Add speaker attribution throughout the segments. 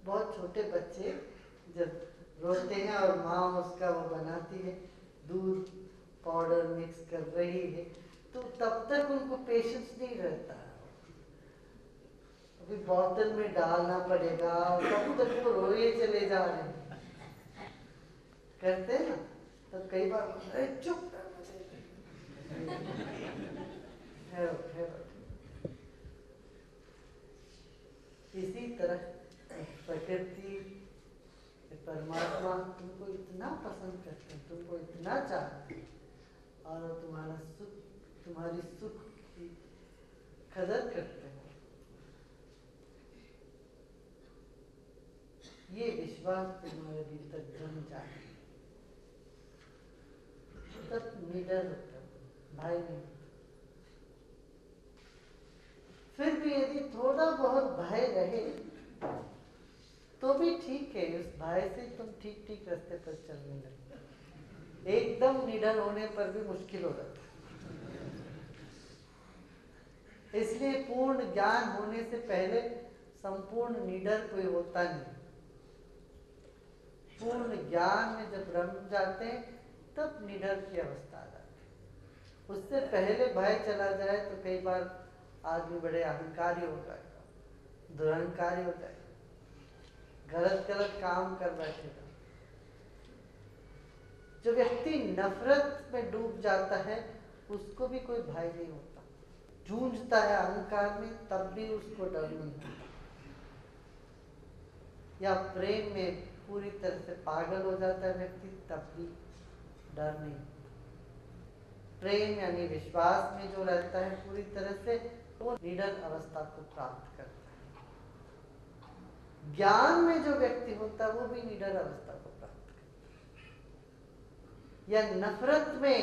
Speaker 1: बहुत छोटे बच्चे जब रोते हैं और माँ उसका वो बनाती है, दूध पाउडर मिक्स कर रही है, तो तब तक उनको पेशेंस नहीं रहता, अभी बोतल में डालना पड़ेगा, तब तक वो रोए चले जा रहे हैं, करते हैं ना। तो कई बार अरे चुप इसी तरह प्रकृति, परमात्मा तुमको इतना पसंद करते हैं, तुमको इतना चाहते हैं, और तुम्हारा सुख, तुम्हारी सुख की कदर करते हैं। ये विश्वास तुम्हारे भीतर जम जाए, तब निडर होता भाई नहीं। फिर भी यदि थोड़ा बहुत भय रहे तो भी ठीक है, उस भय से तुम ठीक ठीक रास्ते पर चलने लगे। एकदम निडर होने पर भी मुश्किल हो जाता है, इसलिए पूर्ण ज्ञान होने से पहले संपूर्ण निडर कोई होता नहीं। पूर्ण ज्ञान में जब रम जाते हैं तब निडर की अवस्था आ जाती है। उससे पहले भय चला जाए तो कई बार आदमी बड़े अहंकारी हो जाएगा, दुरहंकारी हो जाएगा, गलत गलत काम कर बैठेगा। जो व्यक्ति नफरत में डूब जाता है उसको भी कोई भय नहीं होता, जूझता है अहंकार में तब भी उसको डर नहीं होता, या प्रेम में पूरी तरह से पागल हो जाता है व्यक्ति तब भी डर नहीं। प्रेम यानी विश्वास में जो रहता है पूरी तरह से, वो निडर अवस्था को प्राप्त करता है। ज्ञान में जो व्यक्ति होता है वो भी निडर अवस्था को प्राप्त करता है। या नफरत में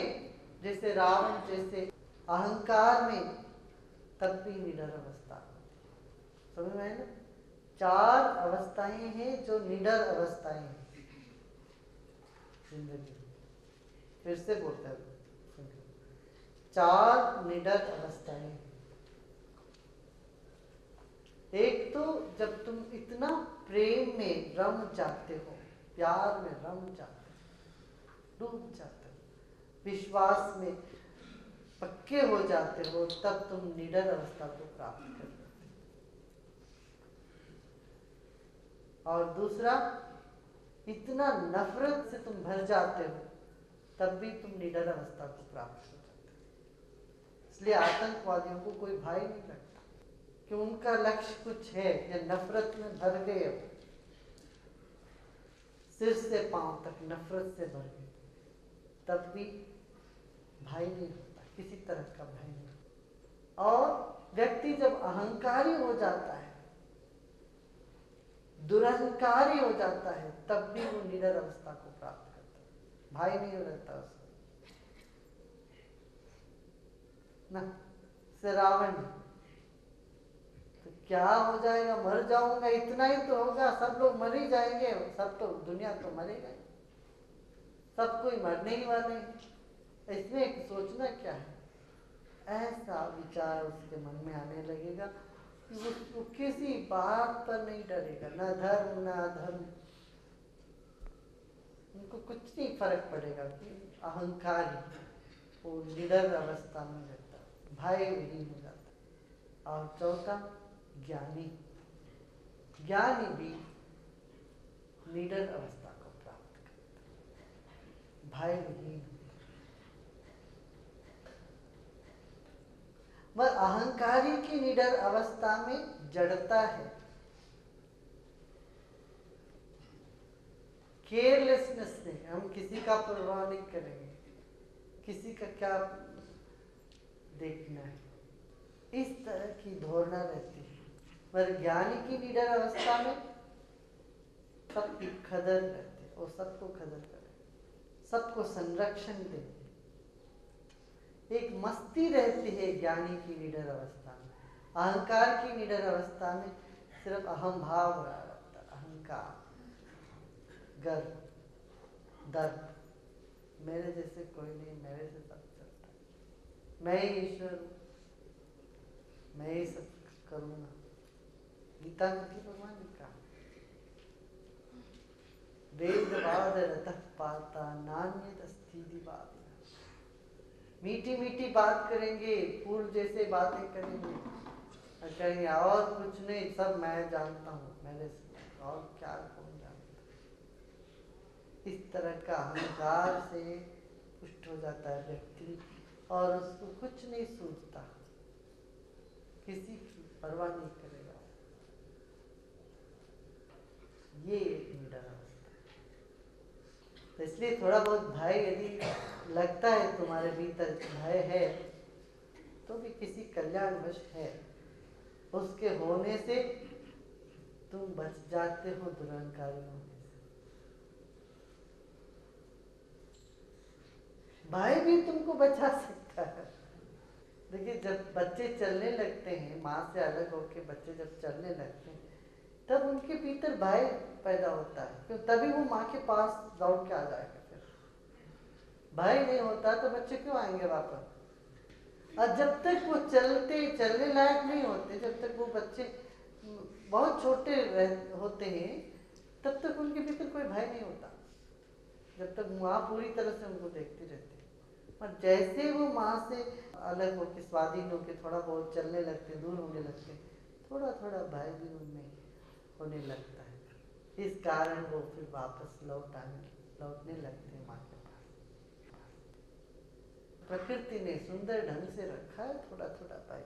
Speaker 1: जैसे रावण, जैसे अहंकार में, तब भी निडर अवस्था समझ में है ना। 4 अवस्थाएं हैं जो निडर अवस्थाएं हैं जिंदगी। फिर से बोलते हैं, 4 निडर अवस्थाएं। एक तो जब तुम इतना प्रेम में रम जाते हो, प्यार में रम जाते हो, डूब जाते हो, विश्वास में पक्के हो जाते हो, तब तुम निडर अवस्था को प्राप्त करते हो। और दूसरा, इतना नफरत से तुम भर जाते हो तब भी तुम निडर अवस्था को प्राप्त हो जाते हो। इसलिए आतंकवादियों को कोई भय नहीं लगता कि उनका लक्ष्य कुछ है, या नफरत में भर गए, सिर से पांव तक नफरत से भर गए, तब भी भय नहीं होता, किसी तरह का भय नहीं। और व्यक्ति जब अहंकारी हो जाता है, दुरहंकारी हो जाता है, तब भी वो निडर अवस्था को प्राप्त करता है, भय नहीं रहता उसको ना। से रावण तो क्या हो जाएगा, मर जाऊंगा, इतना ही तो होगा, सब लोग मर ही जाएंगे, सब तो दुनिया तो मरेगा, सब कोई मरने ही वाले हैं। इसमें सोचना क्या है, ऐसा विचार उसके मन में आने लगेगा कि वो किसी बात पर नहीं डरेगा, ना धर्म ना अधर्म, उनको कुछ नहीं फर्क पड़ेगा कि अहंकारी, वो निडर अवस्था में रहता, भय विहीन हो जाता। और चौथा, ज्ञानी, ज्ञानी भी निडर अवस्था को प्राप्त करता, भय विहीन। वह अहंकारी की निडर अवस्था में जड़ता है, केयरलेसनेस नहीं, हम किसी का परवाह नहीं करेंगे, किसी का क्या देखना है, इस तरह की धारणा रहती है। पर ज्ञानी की निडर अवस्था में सबकी कदर रहती है, वो सबको कदर करे, सबको संरक्षण दे, एक मस्ती रहती है ज्ञानी की निडर अवस्था में। अहंकार की निडर अवस्था में सिर्फ अहम भाव रहता, अहंकार, गर्व, दर्प, मेरे जैसे कोई नहीं, मेरे से सब चलता है, मैं ही ईश्वर हूँ, मैं ही सब करूँगा। गीता में भगवान ने कहा वेदवाद रतः पाता नान्यदस्तीति वादिनः। मीठी मीठी बात करेंगे, फूल जैसे बातें करेंगे और कहेंगे और कुछ नहीं, सब मैं जानता हूँ, मेरे से और क्या कौन जानता। इस तरह का अहंकार से पुष्ट हो जाता है व्यक्ति और उसको कुछ नहीं सूझता, किसी की परवाह नहीं करेगा। ये एक निडर अवस्था है। तो इसलिए थोड़ा बहुत भय यदि लगता है तुम्हारे भीतर भय है तो भी किसी कल्याणवश है, उसके होने से तुम बच जाते हो दुरहंकारी होने से। भय भी तुमको बचा सकता है। देखिए जब बच्चे चलने लगते हैं, माँ से अलग होकर बच्चे जब चलने लगते हैं तब उनके भीतर भय पैदा होता है, क्यों? तभी वो माँ के पास दौड़ के आ जाएगा। फिर भय नहीं होता तो बच्चे क्यों आएंगे वापस? और जब तक वो चलने लायक नहीं होते, जब तक वो बच्चे बहुत छोटे होते हैं तब तक उनके भीतर कोई भय नहीं होता, जब तक माँ पूरी तरह से उनको देखती रहती है। और जैसे वो माँ से अलग होकर स्वाधीन होकर थोड़ा बहुत चलने लगते, दूर होने लगते, थोड़ा थोड़ा भय भी उनमें होने लगता है। इस कारण वो फिर वापस लौटने लगते हैं माँ के पास। प्रकृति ने सुंदर ढंग से रखा है, थोड़ा थोड़ा भय।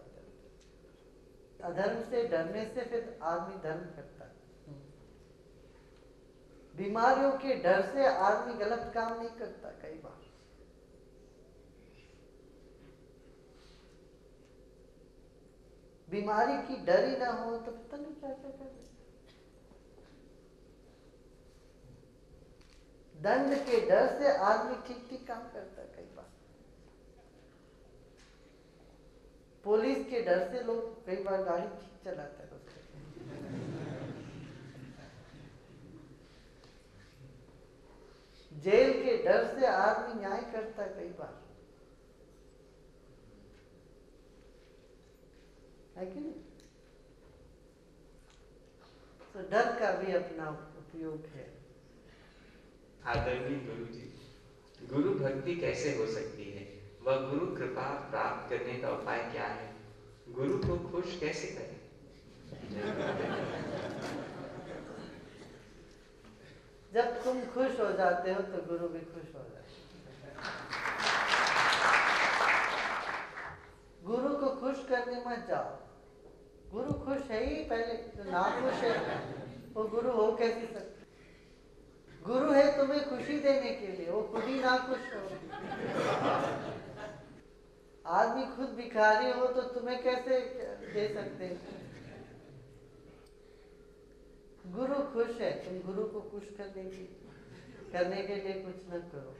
Speaker 1: अधर्म से डरने से फिर आदमी धर्म करता है। बीमारियों के डर से आदमी गलत काम नहीं करता। कई बार बीमारी की डर ही ना हो तो पता नहीं क्या क्या कर। दंड के डर से आदमी ठीक ठीक काम करता है। कई बार पुलिस के डर से लोग कई बार गाड़ी ठीक चलाते हैं। जेल के डर से आदमी न्याय करता है। कई बार है कि नहीं? तो डर का भी अपना उपयोग है।
Speaker 2: आदरणीय गुरु जी, गुरु भक्ति कैसे हो सकती है? वह गुरु कृपा प्राप्त करने का उपाय क्या है? गुरु को खुश कैसे करें?
Speaker 1: जब तुम खुश हो जाते हो तो गुरु भी खुश हो जाते हैं। गुरु को खुश करने मत जाओ। गुरु खुश है ही पहले, जो ना खुश है वो गुरु हो कैसे सकते? गुरु है तुम्हें खुशी देने के लिए, वो खुद ही ना खुश हो। आदमी खुद भिखारी हो तो तुम्हें कैसे दे सकते हैं? गुरु खुश है, तुम गुरु को खुश करने के लिए कुछ न करो।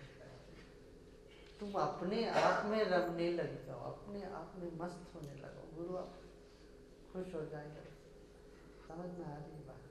Speaker 1: तुम अपने आप में रमने लग जाओ, अपने आप में मस्त होने लगो, गुरु आप खुश हो जाएगा। समझ में आ रही बात?